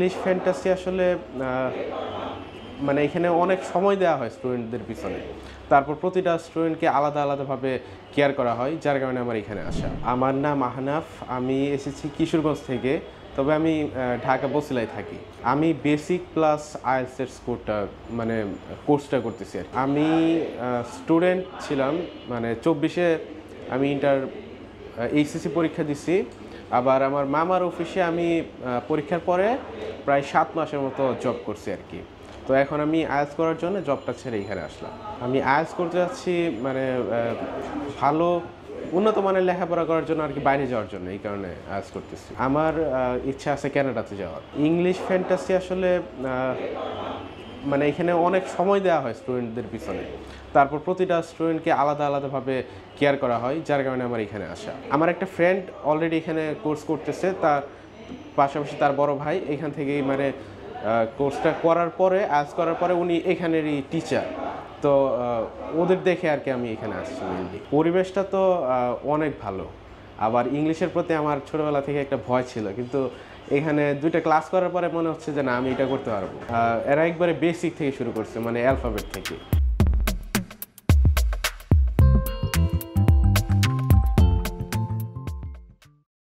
English fantasy আসলে মানে এখানে অনেক সময় দেওয়া হয় স্টুডেন্টদের পিছনে। তারপর প্রতিটা স্টুডেন্টকে আলাদা আলাদাভাবে কেয়ার করা হয়, যার কারণে আমার এখানে আসা। আমার নাম আহনাফ, আমি এসেছি কিশোরগঞ্জ থেকে, তবে আমি ঢাকা বসিলায় থাকি। আমি বেসিক প্লাস আইএলটিএস কোর্সটা করতেছি আর কি। আমি স্টুডেন্ট ছিলাম, মানে 24-এ আমি এইচএসসি পরীক্ষা দিছি। আবার আমার মামার অফিসে আমি পরীক্ষার পরে প্রায় 7 মাসের মতো জব করছি আর কি। তো এখন আমি আইএলটিএস করার জন্য জবটা ছেড়ে এখানে আসলাম। আমি আইএলটিএস করতে যাচ্ছি মানে ভালো উন্নত মানের লেখাপড়া করার জন্য আর কি, বাইরে যাওয়ার জন্য, এই কারণে আইএলটিএস করতেছি। আমার ইচ্ছা আছে কানাডাতে যাওয়ার। ইংলিশ ফ্যান্টাসি আসলে মানে এখানে অনেক সময় দেওয়া হয় স্টুডেন্টদের পিছনে। তারপর প্রতিটা স্টুডেন্টকে আলাদা আলাদাভাবে কেয়ার করা হয়, যার কারণে আমার এখানে আসা। আমার একটা ফ্রেন্ড অলরেডি এখানে কোর্স করতেছে, তার পাশাপাশি তার বড় ভাই এখান থেকেই মানে কোর্সটা করার পরে করার পরে উনি এখানেরই টিচার। তো ওদের দেখে আর কি আমি এখানে আসছি মেনলি। পরিবেশটা তো অনেক ভালো। আবার ইংলিশের প্রতি আমার ছোটোবেলা থেকে একটা ভয় ছিল, কিন্তু এখানে 2টা ক্লাস করার পরে মনে হচ্ছে যে না, আমি এটা করতে পারবো। এরা একবারে বেসিক থেকে শুরু করছে, মানে অ্যালফাবেট থেকে।